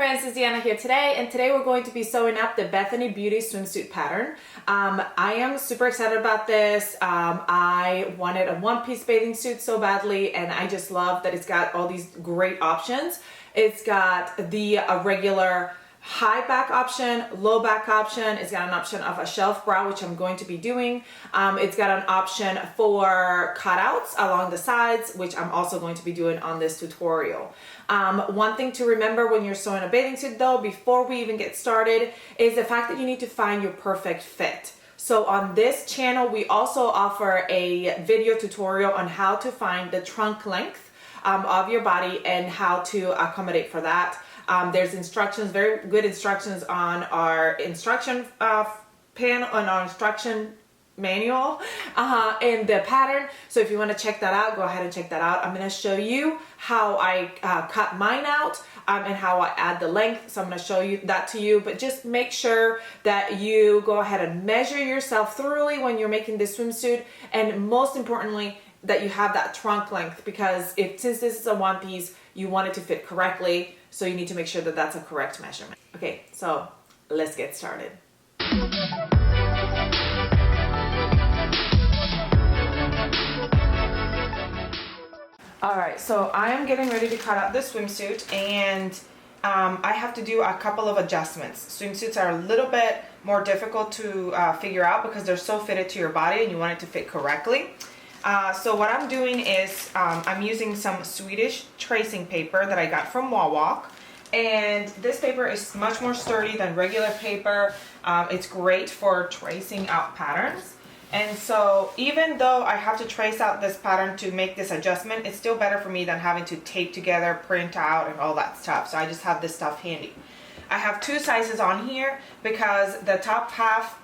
friends, it's Deanna here today, and today we're going to be sewing up the Bethany Beauty Swimsuit pattern. I am super excited about this. I wanted a one-piece bathing suit so badly, and I just love that it's got all these great options. It's got the regular high back option, low back option. It's got an option of a shelf bra, which I'm going to be doing. It's got an option for cutouts along the sides, which I'm also going to be doing on this tutorial. One thing to remember when you're sewing a bathing suit though, before we even get started, is the fact that you need to find your perfect fit. So on this channel, we also offer a video tutorial on how to find the trunk length of your body and how to accommodate for that. There's instructions, very good instructions on our instruction panel, on our instruction manual and the pattern. So if you want to check that out, go ahead and check that out. I'm going to show you how I cut mine out and how I add the length. So I'm going to show you that to you, but just make sure that you go ahead and measure yourself thoroughly when you're making this swimsuit, and most importantly, that you have that trunk length, because since this is a one piece, you want it to fit correctly. So you need to make sure that that's a correct measurement. Okay, so let's get started. All right, so I am getting ready to cut out this swimsuit, and I have to do a couple of adjustments. Swimsuits are a little bit more difficult to figure out because they're so fitted to your body and you want it to fit correctly. So what I'm doing is I'm using some Swedish tracing paper that I got from Wawa, and this paper is much more sturdy than regular paper. It's great for tracing out patterns, and so even though I have to trace out this pattern to make this adjustment, it's still better for me than having to tape together, print out, and all that stuff. So I just have this stuff handy. I have two sizes on here because the top half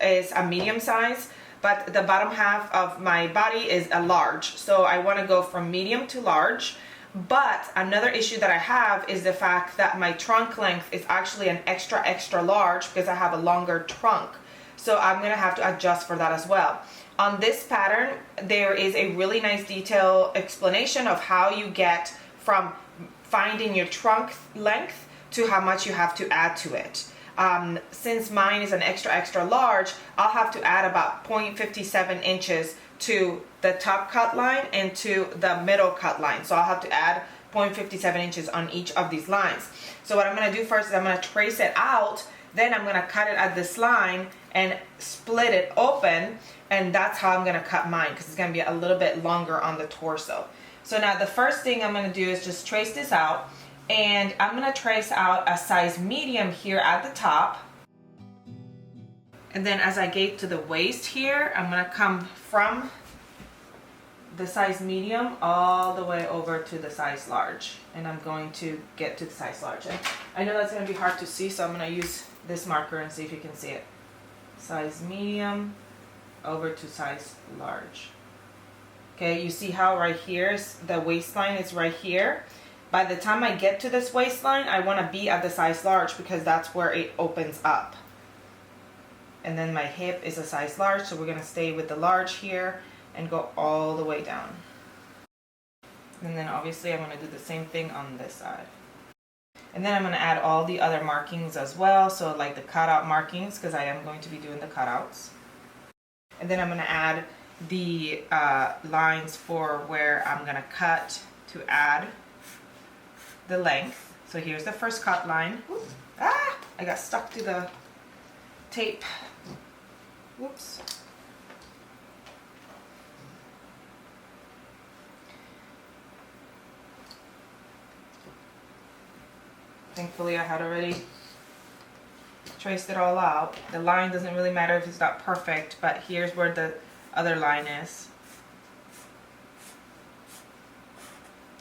is a medium size, but the bottom half of my body is a large. So I want to go from medium to large. But another issue that I have is the fact that my trunk length is actually an extra large because I have a longer trunk. So I'm going to have to adjust for that as well. On this pattern, there is a really nice detailed explanation of how you get from finding your trunk length to how much you have to add to it. Since mine is an extra large, I'll have to add about 0.57 inches to the top cut line and to the middle cut line. So I'll have to add 0.57 inches on each of these lines. So what I'm going to do first is I'm going to trace it out, then I'm going to cut it at this line and split it open, and that's how I'm going to cut mine, because it's going to be a little bit longer on the torso. So now the first thing I'm going to do is just trace this out. And I'm going to trace out a size medium here at the top. And then as I get to the waist here, I'm going to come from the size medium all the way over to the size large. And I'm going to get to the size large. And I know that's going to be hard to see, so I'm going to use this marker and see if you can see it. Size medium over to size large. Okay, you see how right here, the waistline is right here. By the time I get to this waistline, I want to be at the size large because that's where it opens up. And then my hip is a size large, so we're going to stay with the large here and go all the way down. And then obviously I'm going to do the same thing on this side. And then I'm going to add all the other markings as well, so like the cutout markings, because I am going to be doing the cutouts. And then I'm going to add the lines for where I'm going to cut to add the length. So here's the first cut line. I got stuck to the tape. Whoops. Thankfully I had already traced it all out. The line doesn't really matter if it's not perfect, but here's where the other line is.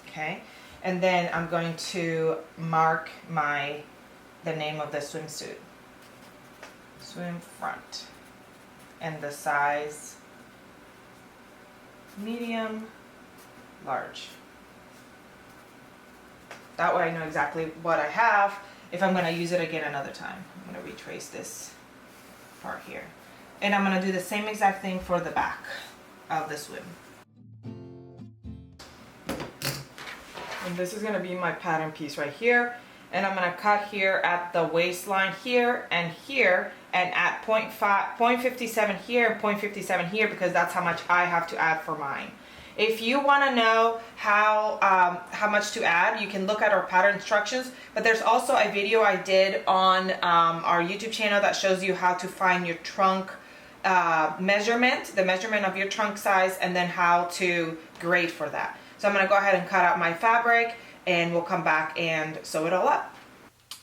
Okay. And then I'm going to mark the name of the swimsuit. Swim front. And the size medium, large. That way I know exactly what I have if I'm going to use it again another time. I'm going to retrace this part here. And I'm going to do the same exact thing for the back of the swim. And this is going to be my pattern piece right here. and I'm gonna cut here at the waistline here, and at 0.57 here and 0.57 here, because that's how much I have to add for mine. If you want to know how much to add, you can look at our pattern instructions, but there's also a video I did on our YouTube channel that shows you how to find your trunk measurement, the measurement of your trunk size, and then how to grade for that. So I'm going to go ahead and cut out my fabric, and we'll come back and sew it all up.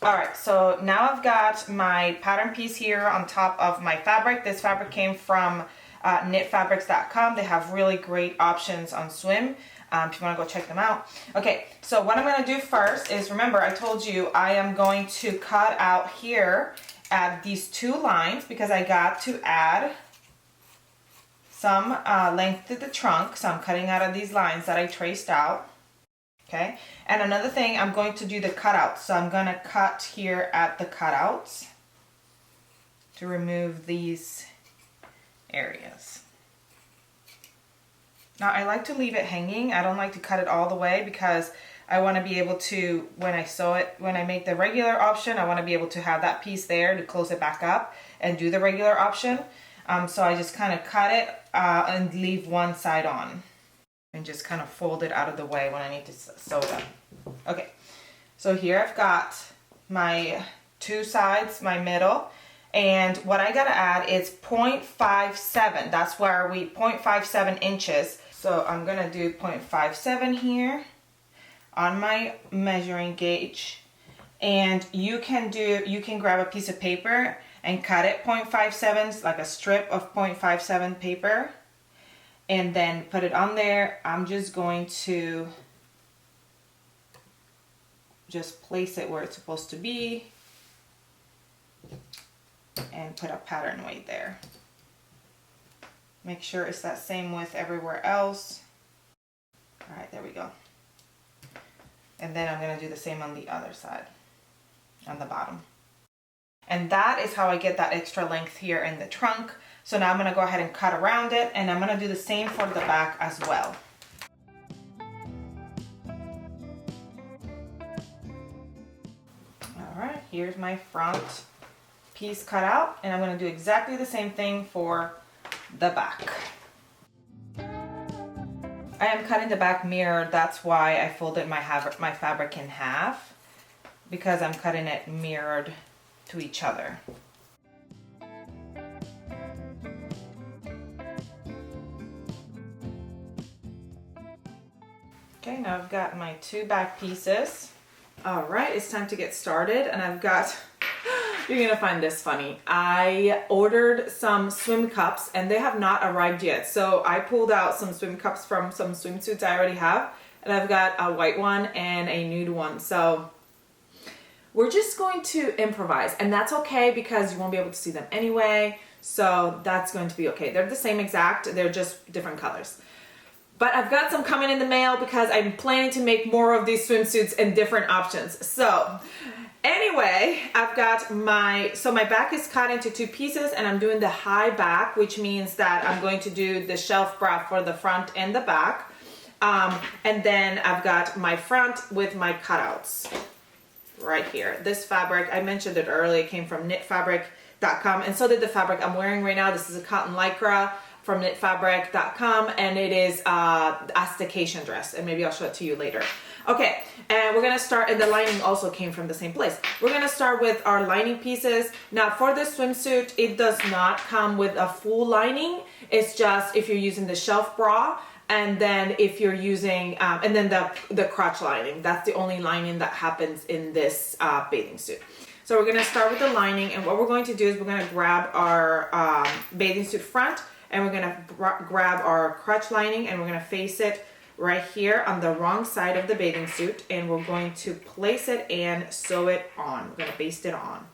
Alright, so now I've got my pattern piece here on top of my fabric. This fabric came from knitfabrics.com. They have really great options on swim if you want to go check them out. Okay, so what I'm going to do first is, remember I told you I am going to cut out here at these two lines because I got to add some length to the trunk. So I'm cutting out of these lines that I traced out. Okay, and another thing, I'm going to do the cutouts. So I'm going to cut here at the cutouts to remove these areas. Now I like to leave it hanging. I don't like to cut it all the way because I want to be able to, when I sew it, when I make the regular option, I want to be able to have that piece there to close it back up and do the regular option. So I just kind of cut it and leave one side on and just kind of fold it out of the way when I need to sew it up. Okay, so here I've got my two sides, my middle, and what I gotta add is 0.57. That's where 0.57 inches. So I'm gonna do 0.57 here on my measuring gauge, and you can grab a piece of paper and cut it 0.57, like a strip of 0.57 paper, and then put it on there. I'm just going to just place it where it's supposed to be and put a pattern weight there. Make sure it's that same width everywhere else. All right, there we go. And then I'm gonna do the same on the other side, on the bottom. And that is how I get that extra length here in the trunk. So now I'm gonna go ahead and cut around it, and I'm gonna do the same for the back as well. All right, here's my front piece cut out, and I'm gonna do exactly the same thing for the back. I am cutting the back mirrored. That's why I folded my fabric in half, because I'm cutting it mirrored to each other. Okay, now I've got my two back pieces. All right, it's time to get started, and I've got, you're gonna find this funny. I ordered some swim cups and they have not arrived yet. So I pulled out some swim cups from some swimsuits I already have, and I've got a white one and a nude one. So we're just going to improvise, and that's okay because you won't be able to see them anyway. So that's going to be okay. They're the same exact, they're just different colors. But I've got some coming in the mail because I'm planning to make more of these swimsuits and different options. So anyway, I've got my back is cut into two pieces, and I'm doing the high back, which means that I'm going to do the shelf bra for the front and the back. And then I've got my front with my cutouts right here. This fabric, I mentioned it earlier, came from knitfabrics.com, and so did the fabric I'm wearing right now. This is a cotton lycra from knitfabrics.com, and it is a staycation dress, and maybe I'll show it to you later. Okay, and we're gonna start, and the lining also came from the same place. We're gonna start with our lining pieces. Now for this swimsuit, it does not come with a full lining. It's just if you're using the shelf bra, and then if you're using, and then the crotch lining. That's the only lining that happens in this bathing suit. So we're gonna start with the lining, and what we're going to do is we're gonna grab our bathing suit front, and we're gonna grab our crotch lining, and we're gonna face it right here on the wrong side of the bathing suit, and we're going to place it and sew it on. We're gonna baste it on.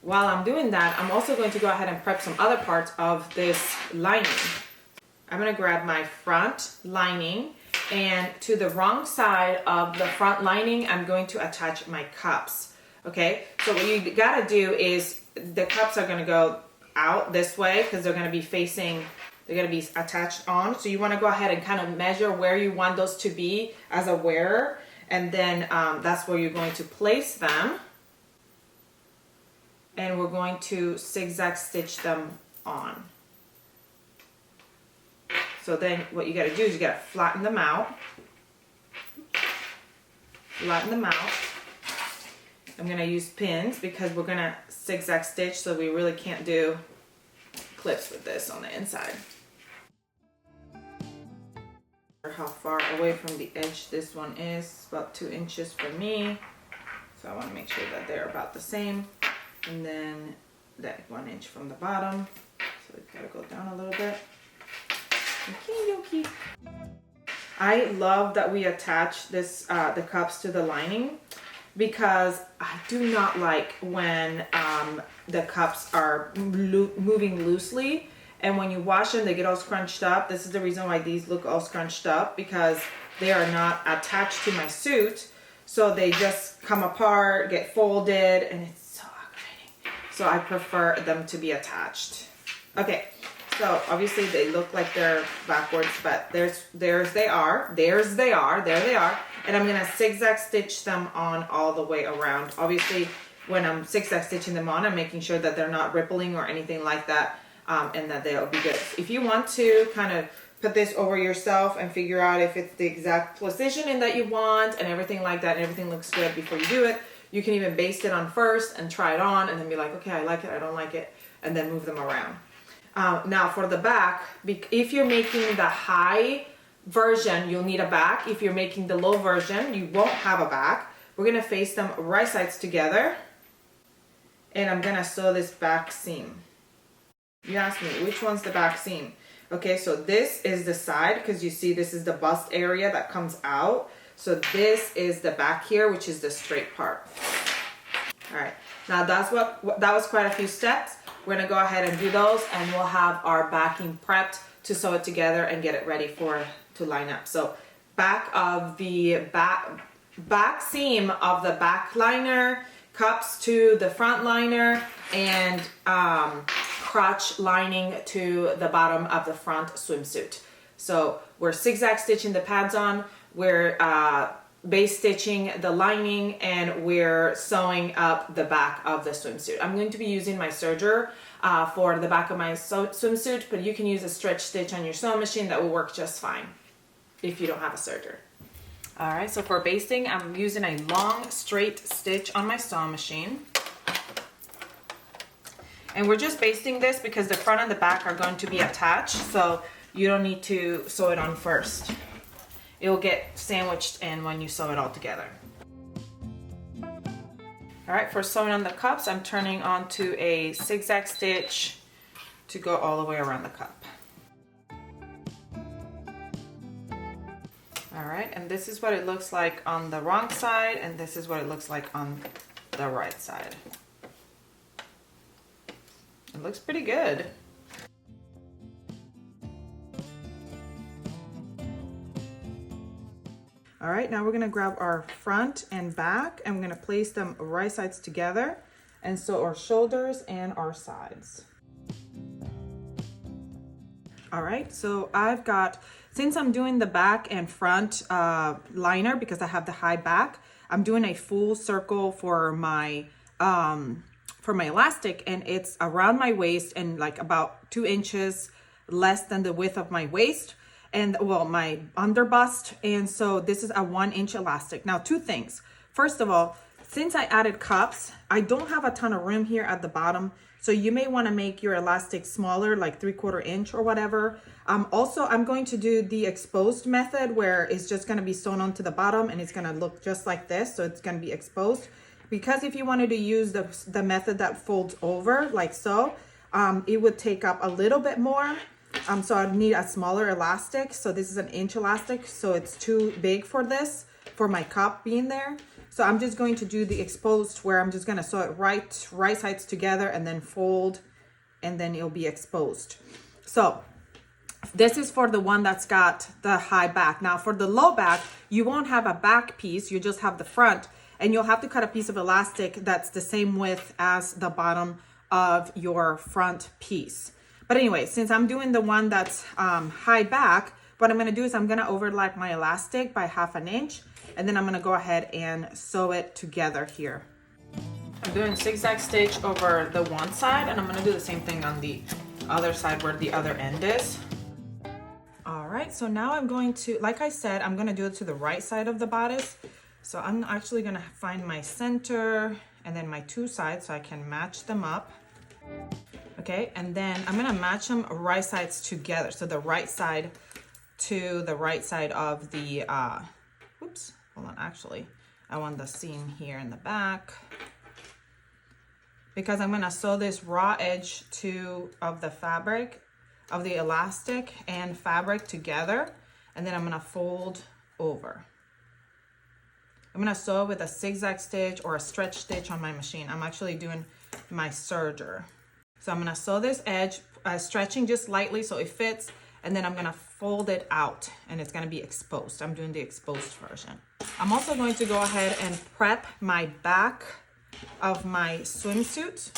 While I'm doing that, I'm also going to go ahead and prep some other parts of this lining. I'm gonna grab my front lining, and to the wrong side of the front lining, I'm going to attach my cups. Okay, so what you gotta do is the cups are gonna go out this way because they're gonna be facing, they're gonna be attached on. So you wanna go ahead and kind of measure where you want those to be as a wearer, And then that's where you're going to place them. And we're going to zigzag stitch them on. So then what you gotta do is you gotta flatten them out. Flatten them out. I'm gonna use pins because we're gonna zigzag stitch, so we really can't do clips with this on the inside. How far away from the edge this one is, about 2 inches for me. So I wanna make sure that they're about the same. And then that 1 inch from the bottom. So we gotta go down a little bit. Okay. I love that we attach this the cups to the lining, because I do not like when the cups are moving loosely, and when you wash them they get all scrunched up. This is the reason why these look all scrunched up, because they are not attached to my suit, so they just come apart, get folded, and it's so aggravating. So I prefer them to be attached. Okay, so obviously they look like they're backwards, but there they are, and I'm gonna zigzag stitch them on all the way around. Obviously, when I'm zigzag stitching them on, I'm making sure that they're not rippling or anything like that, and that they'll be good. If you want to kind of put this over yourself and figure out if it's the exact positioning that you want and everything like that, and everything looks good before you do it, you can even baste it on first and try it on, and then be like, okay, I like it, I don't like it, and then move them around. Now for the back, if you're making the high version, you'll need a back. If you're making the low version, you won't have a back. We're gonna face them right sides together, and I'm gonna sew this back seam. You asked me, which one's the back seam? Okay, so this is the side, because you see this is the bust area that comes out. So this is the back here, which is the straight part. All right, now that was quite a few steps. We're gonna go ahead and do those, and we'll have our backing prepped to sew it together and get it ready to line up. So back of the back seam of the back liner, cups to the front liner, and crotch lining to the bottom of the front swimsuit. So we're zigzag stitching the pads on, we're base stitching the lining, and we're sewing up the back of the swimsuit. I'm going to be using my serger for the back of my swimsuit, but you can use a stretch stitch on your sewing machine. That will work just fine if you don't have a serger. All right, so for basting, I'm using a long straight stitch on my sewing machine. And we're just basting this because the front and the back are going to be attached, so you don't need to sew it on first. It will get sandwiched in when you sew it all together. All right, for sewing on the cups, I'm turning onto a zigzag stitch to go all the way around the cup. All right, and this is what it looks like on the wrong side, and this is what it looks like on the right side. It looks pretty good. All right, now we're gonna grab our front and back, and we're gonna place them right sides together and sew our shoulders and our sides. All right, so I've got, since I'm doing the back and front liner because I have the high back, I'm doing a full circle for my elastic, and it's around my waist and like about 2 inches less than the width of my waist, and well, my under bust. And so this is a 1 inch elastic. Now, two things. First of all, since I added cups, I don't have a ton of room here at the bottom, so you may want to make your elastic smaller, like 3/4 inch or whatever. Also, I'm going to do the exposed method, where it's just going to be sewn onto the bottom and it's going to look just like this, so it's going to be exposed. Because if you wanted to use the method that folds over like so, it would take up a little bit more. So I'd need a smaller elastic. So this is an inch elastic, so it's too big for this, for my cup being there. So I'm just going to do the exposed, where I'm just going to sew it right sides together and then fold, and then it'll be exposed. So this is for the one that's got the high back. Now for the low back, you won't have a back piece, you just have the front, and you'll have to cut a piece of elastic that's the same width as the bottom of your front piece. But anyway, since I'm doing the one that's high back, what I'm gonna do is I'm gonna overlap my elastic by 1/2 inch, and then I'm gonna go ahead and sew it together here. I'm doing zigzag stitch over the one side, and I'm gonna do the same thing on the other side where the other end is. All right, so now I'm going to, like I said, I'm gonna do it to the right side of the bodice. So I'm actually gonna find my center and then my two sides so I can match them up. Okay, and then I'm gonna match them right sides together. So the right side to the right side of the, oops, hold on, actually, I want the seam here in the back, because I'm gonna sew this raw edge of the fabric, of the elastic and fabric together, and then I'm gonna fold over. I'm gonna sew with a zigzag stitch or a stretch stitch on my machine. I'm actually doing my serger. So I'm gonna sew this edge, stretching just lightly so it fits, and then I'm gonna fold it out and it's gonna be exposed. I'm doing the exposed version. I'm also going to go ahead and prep my back of my swimsuit.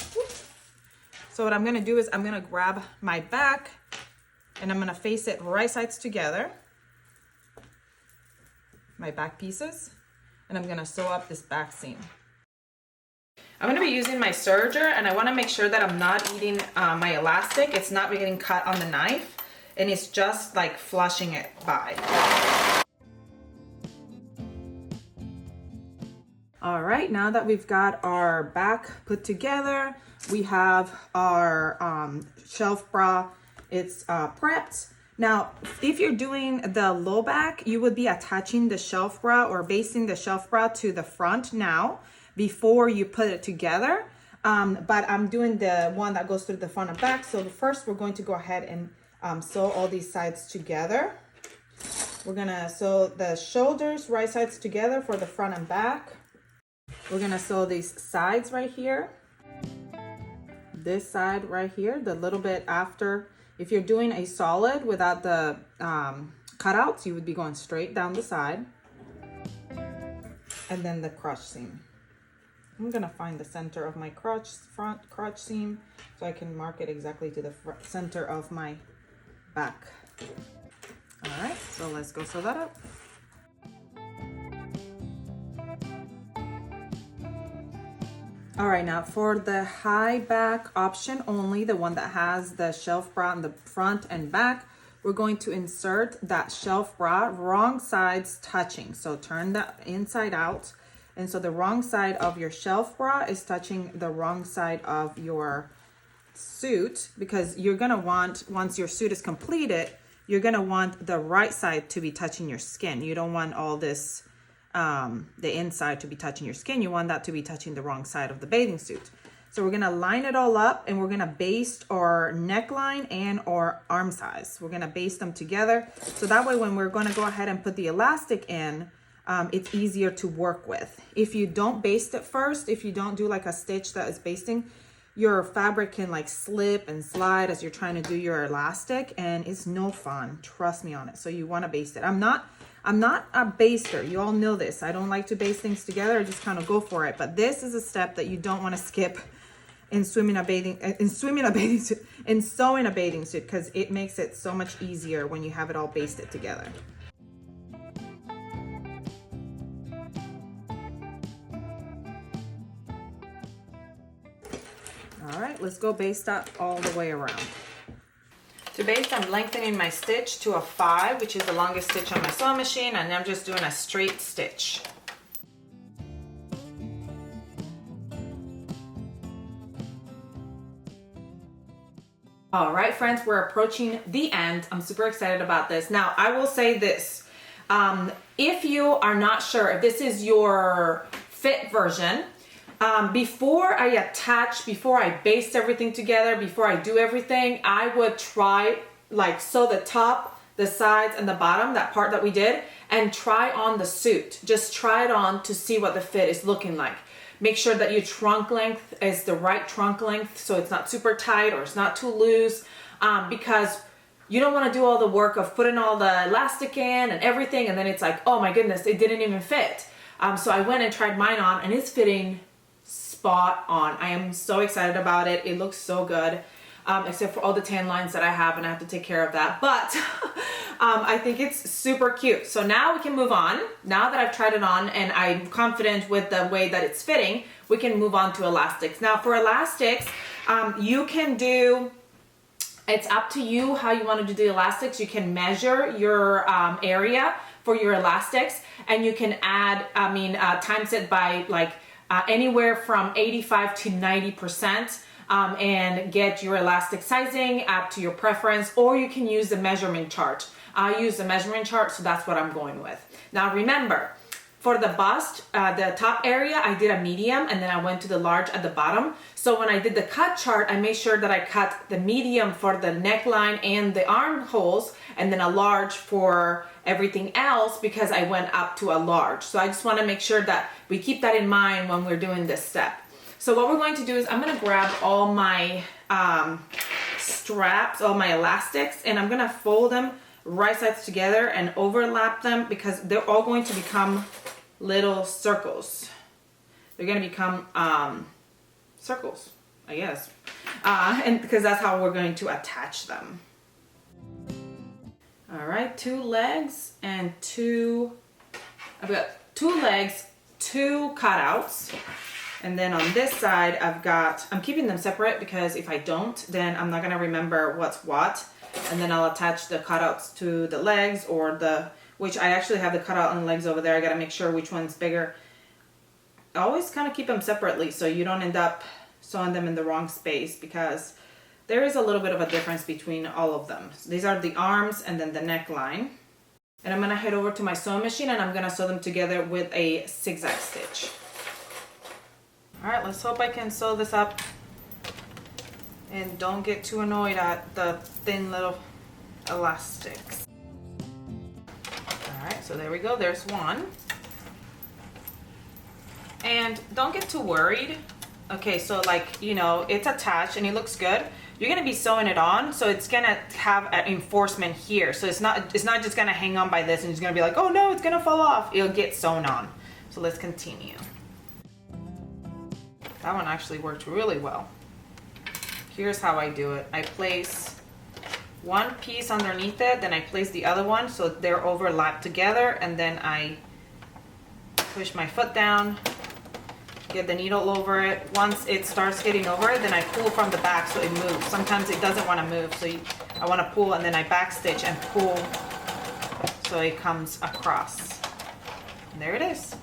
So what I'm gonna do is I'm gonna grab my back and I'm gonna face it right sides together, my back pieces, and I'm gonna sew up this back seam. I'm gonna be using my serger, and I wanna make sure that I'm not eating my elastic. It's not getting cut on the knife, and it's just like flushing it by. All right, now that we've got our back put together, we have our shelf bra. It's prepped. Now, if you're doing the low back, you would be attaching the shelf bra or basting the shelf bra to the front now before you put it together. But I'm doing the one that goes through the front and back. So first we're going to go ahead and sew all these sides together. We're gonna sew the shoulders right sides together for the front and back. We're gonna sew these sides right here. This side right here, the little bit after. If you're doing a solid without the cutouts, you would be going straight down the side. And then the crotch seam. I'm gonna find the center of my front crotch seam so I can mark it exactly to the center of my back. All right, so let's go sew that up. All right, now for the high back option only, the one that has the shelf bra on the front and back, we're going to insert that shelf bra wrong sides touching. So turn that inside out. And so the wrong side of your shelf bra is touching the wrong side of your suit, because you're gonna want, once your suit is completed, you're gonna want the right side to be touching your skin. You don't want all this, the inside to be touching your skin. You want that to be touching the wrong side of the bathing suit. So we're gonna line it all up and we're gonna baste our neckline and our arm size. We're gonna baste them together. So that way when we're gonna go ahead and put the elastic in, it's easier to work with. If you don't baste it first, if you don't do like a stitch that is basting, your fabric can like slip and slide as you're trying to do your elastic, and it's no fun. Trust me on it. So you want to baste it. I'm not a baster. You all know this. I don't like to baste things together. I just kind of go for it. But this is a step that you don't want to skip in sewing a bathing suit, because it makes it so much easier when you have it all basted together. All right, let's go baste that all the way around. To baste, I'm lengthening my stitch to a 5, which is the longest stitch on my sewing machine, and I'm just doing a straight stitch. All right, friends, we're approaching the end. I'm super excited about this. Now, I will say this. If you are not sure if this is your fit version, before I baste everything together, before I do everything, I would try, like, sew the top, the sides, and the bottom, that part that we did, and try on the suit. Just try it on to see what the fit is looking like. Make sure that your trunk length is the right trunk length, so it's not super tight or it's not too loose, because you don't want to do all the work of putting all the elastic in and everything, and then it's like, oh my goodness, it didn't even fit. So I went and tried mine on, and it's fitting spot on. I am so excited about it. It looks so good, except for all the tan lines that I have, and I have to take care of that. But I think it's super cute. So now we can move on. Now that I've tried it on and I'm confident with the way that it's fitting, we can move on to elastics. Now for elastics, you can do, it's up to you how you want to do the elastics. You can measure your area for your elastics, and you can add, times it by like anywhere from 85 to 90%. And get your elastic sizing up to your preference, or you can use the measurement chart. I use the measurement chart, so that's what I'm going with. Now remember, for the bust, the top area, I did a medium and then I went to the large at the bottom. So when I did the cut chart, I made sure that I cut the medium for the neckline and the armholes, and then a large for everything else because I went up to a large. So I just want to make sure that we keep that in mind when we're doing this step. So what we're going to do is I'm going to grab all my straps, all my elastics, and I'm going to fold them right sides together and overlap them because they're all going to become little circles. They're going to become circles, I guess. And because that's how we're going to attach them. All right, 2 legs and 2, I've got 2 legs, 2 cutouts. And then on this side, I'm keeping them separate because if I don't, then I'm not gonna remember what's what. And then I'll attach the cutouts to the legs which I actually have the cutout on the legs over there. I gotta make sure which one's bigger. I always kind of keep them separately so you don't end up sewing them in the wrong space because there is a little bit of a difference between all of them. So these are the arms and then the neckline. And I'm gonna head over to my sewing machine and I'm gonna sew them together with a zigzag stitch. All right, let's hope I can sew this up and don't get too annoyed at the thin little elastics. All right, so there we go, there's one. And don't get too worried. Okay, so it's attached and it looks good. You're gonna be sewing it on, so it's gonna have an enforcement here. So it's not just gonna hang on by this and it's gonna be like, oh no, it's gonna fall off. It'll get sewn on. So let's continue. That one actually worked really well. Here's how I do it. I place one piece underneath it, then I place the other one so they're overlapped together, and then I push my foot down, get the needle over it. Once it starts hitting over it, then I pull from the back so it moves. Sometimes it doesn't want to move, so I want to pull and then I back stitch and pull so it comes across. And there it is.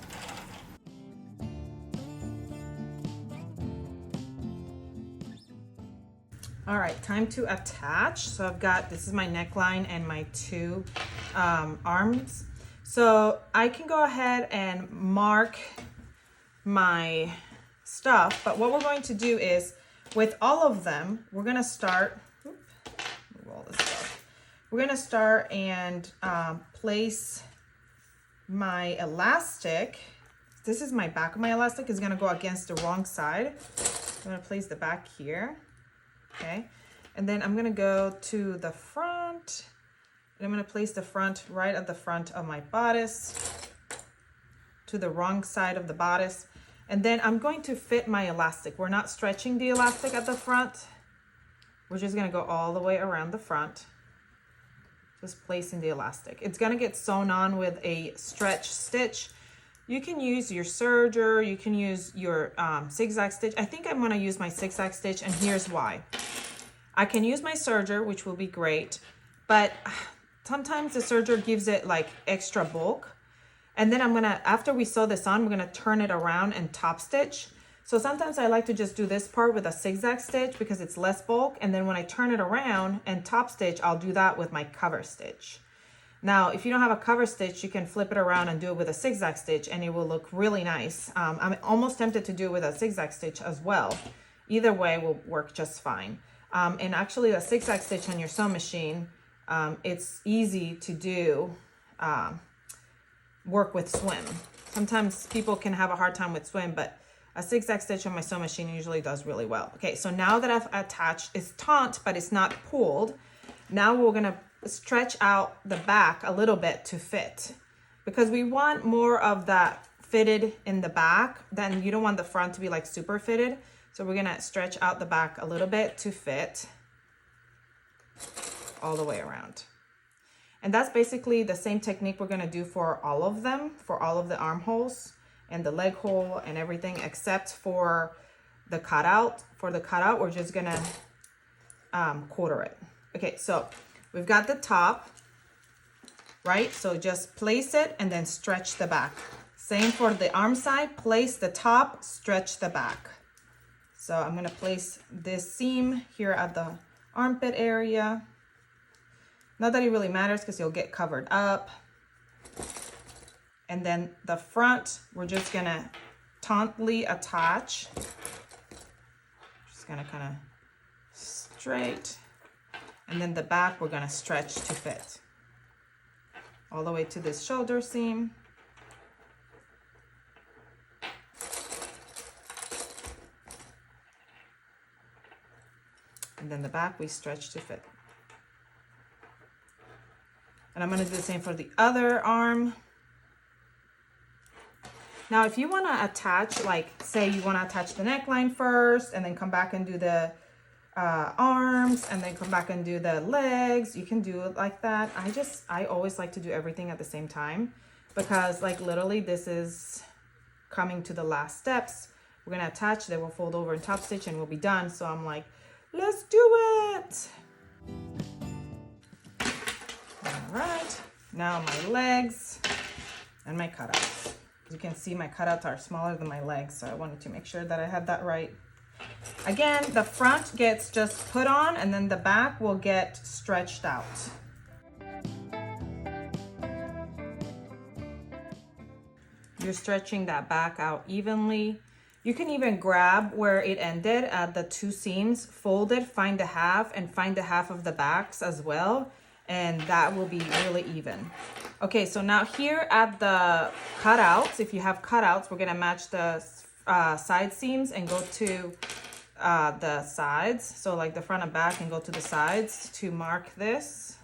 All right, time to attach. So this is my neckline and my 2 arms. So I can go ahead and mark my stuff, but what we're going to do is with all of them, we're gonna start, move all this stuff. We're gonna start and place my elastic. This is my back of my elastic is gonna go against the wrong side. I'm gonna place the back here. Okay, and then I'm gonna go to the front and I'm gonna place the front right at the front of my bodice to the wrong side of the bodice. And then I'm going to fit my elastic. We're not stretching the elastic at the front. We're just gonna go all the way around the front, just placing the elastic. It's gonna get sewn on with a stretch stitch. You can use your serger, you can use your zigzag stitch. I think I'm gonna use my zigzag stitch, and here's why. I can use my serger, which will be great, but sometimes the serger gives it like extra bulk. And then after we sew this on, we're gonna turn it around and top stitch. So sometimes I like to just do this part with a zigzag stitch because it's less bulk. And then when I turn it around and top stitch, I'll do that with my cover stitch. Now, if you don't have a cover stitch, you can flip it around and do it with a zigzag stitch and it will look really nice. I'm almost tempted to do it with a zigzag stitch as well. Either way will work just fine. And actually a zigzag stitch on your sewing machine, it's easy to do, work with swim. Sometimes people can have a hard time with swim, but a zigzag stitch on my sewing machine usually does really well. Okay, so now that I've attached, it's taut, but it's not pulled. Now we're gonna stretch out the back a little bit to fit because we want more of that fitted in the back. Then you don't want the front to be like super fitted. So we're gonna stretch out the back a little bit to fit all the way around. And that's basically the same technique we're gonna do for all of them, for all of the armholes and the leg hole and everything, except for the cutout. For the cutout, we're just gonna quarter it. Okay, so we've got the top, right? So just place it and then stretch the back. Same for the arm side, place the top, stretch the back. So I'm gonna place this seam here at the armpit area. Not that it really matters because you'll get covered up. And then the front, we're just gonna tauntly attach. Just gonna kind of straight. And then the back, we're gonna stretch to fit. All the way to this shoulder seam. And then the back, we stretch to fit. And I'm gonna do the same for the other arm. Now, if you wanna attach, like say you wanna attach the neckline first and then come back and do the arms and then come back and do the legs, you can do it like that. I always like to do everything at the same time because like literally this is coming to the last steps. We're gonna attach, then we'll fold over and top stitch and we'll be done. So I'm like, let's do it. All right, now my legs and my cutouts. As you can see, my cutouts are smaller than my legs, so I wanted to make sure that I had that right. Again, the front gets just put on and then the back will get stretched out. You're stretching that back out evenly. You can even grab where it ended at the two seams, fold it, find the half, and find the half of the backs as well. And that will be really even. Okay, so now here at the cutouts, if you have cutouts, we're gonna match the side seams and go to the sides. So like the front and back and go to the sides to mark this.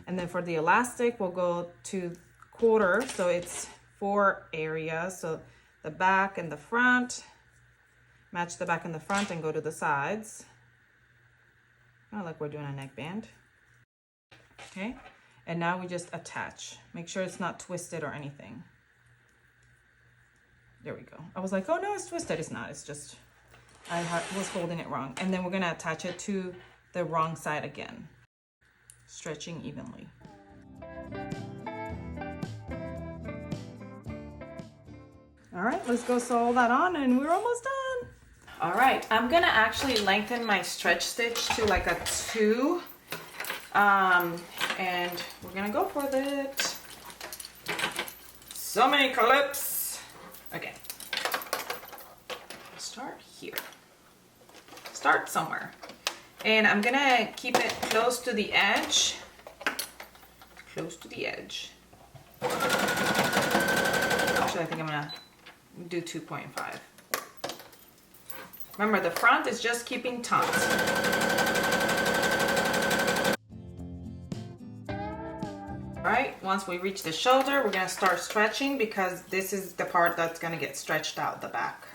And then for the elastic, we'll go to quarter. So it's 4 areas. So the back and the front, match the back and the front and go to the sides. Kind of like we're doing a neckband. Okay, and now we just attach. Make sure it's not twisted or anything. There we go. I was like, oh no, it's twisted. It's not, it's just, I was holding it wrong. And then we're gonna attach it to the wrong side again, stretching evenly. All right, let's go sew all that on and we're almost done. All right, I'm gonna actually lengthen my stretch stitch to like a 2. And we're gonna go for it. So many clips. Okay. Start here. Start somewhere. And I'm gonna keep it close to the edge. Close to the edge. Actually, I think I'm gonna do 2.5. Remember, the front is just keeping taut. All right, once we reach the shoulder, we're gonna start stretching because this is the part that's gonna get stretched out the back.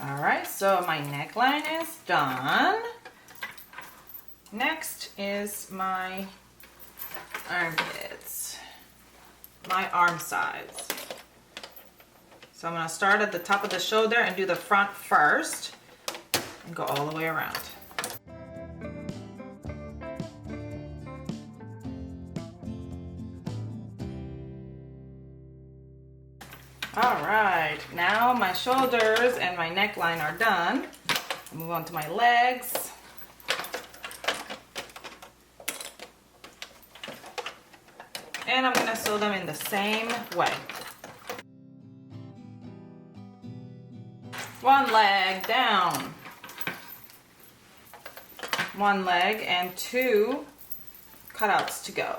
All right, so my neckline is done. Next is my armpits, my arm sides. So I'm gonna start at the top of the shoulder and do the front first and go all the way around. All right, now my shoulders and my neckline are done. I'll move on to my legs. And I'm gonna sew them in the same way. One leg down. One leg and 2 cutouts to go.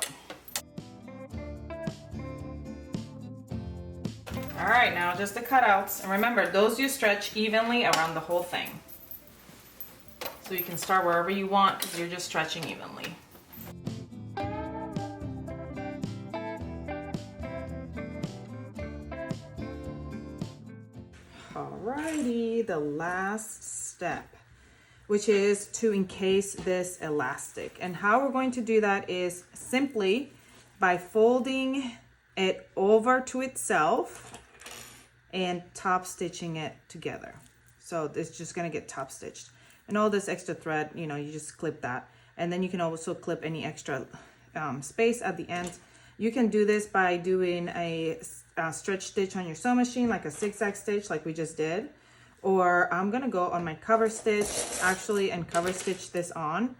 All right, now just the cutouts. And remember, those you stretch evenly around the whole thing. So you can start wherever you want because you're just stretching evenly. Alrighty, the last step. which is to encase this elastic. And how we're going to do that is simply by folding it over to itself and top stitching it together. So it's just gonna get top stitched. And all this extra thread, you know, you just clip that. And then you can also clip any extra space at the end. You can do this by doing a stretch stitch on your sewing machine, like a zigzag stitch like we just did. Or I'm gonna go on my cover stitch actually and cover stitch this on.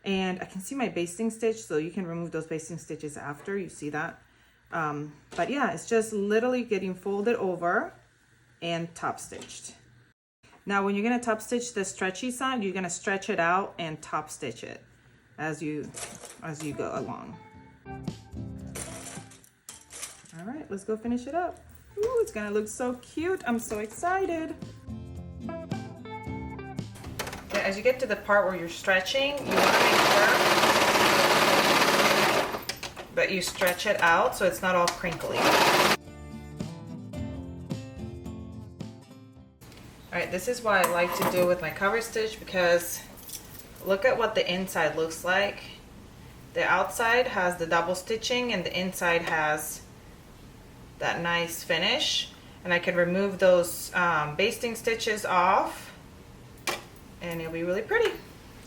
And I can see my basting stitch, so you can remove those basting stitches after you see that. But yeah, it's just literally getting folded over and top stitched. Now when you're gonna top stitch the stretchy side, you're gonna stretch it out and top stitch it as you go along. All right, let's go finish it up. Ooh, it's gonna look so cute. I'm so excited. Yeah, as you get to the part where you're stretching, you wanna make sure that you stretch it out so it's not all crinkly. All right, this is what I like to do with my cover stitch, because look at what the inside looks like. The outside has the double stitching and the inside has that nice finish. And I can remove those basting stitches off and it'll be really pretty.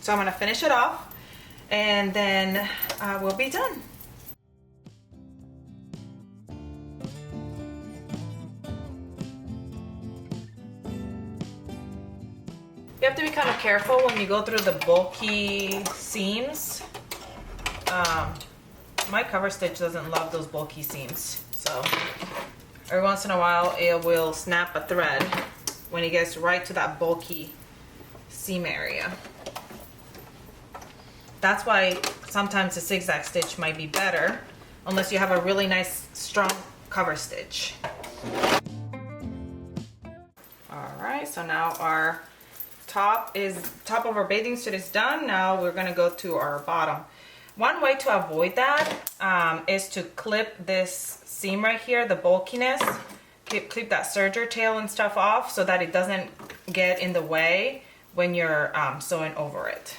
So I'm gonna finish it off and then we'll be done. You have to be kind of careful when you go through the bulky seams. My cover stitch doesn't love those bulky seams, so every once in a while it will snap a thread when it gets right to that bulky seam area. That's why sometimes a zigzag stitch might be better unless you have a really nice strong cover stitch. All right, so now our top of our bathing suit is done. Now we're gonna go to our bottom. One way to avoid that is to clip this seam right here, the bulkiness. Clip that serger tail and stuff off so that it doesn't get in the way when you're sewing over it.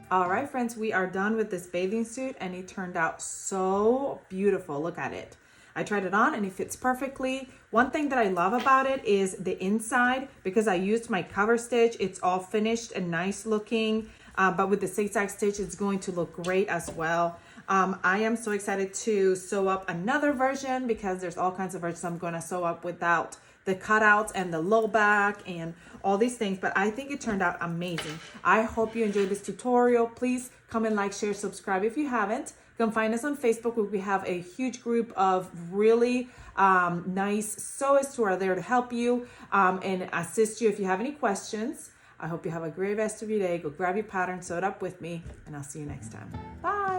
All right, friends, we are done with this bathing suit and it turned out so beautiful. Look at it. I tried it on and it fits perfectly. One thing that I love about it is the inside, because I used my cover stitch. It's all finished and nice looking, but with the zigzag stitch, it's going to look great as well. I am so excited to sew up another version because there's all kinds of versions I'm going to sew up without the cutouts and the low back and all these things, but I think it turned out amazing. I hope you enjoyed this tutorial. Please comment, like, share, subscribe if you haven't. Come find us on Facebook, where we have a huge group of really nice sewists who are there to help you and assist you if you have any questions. I hope you have a great rest of your day. Go grab your pattern, sew it up with me, and I'll see you next time. Bye.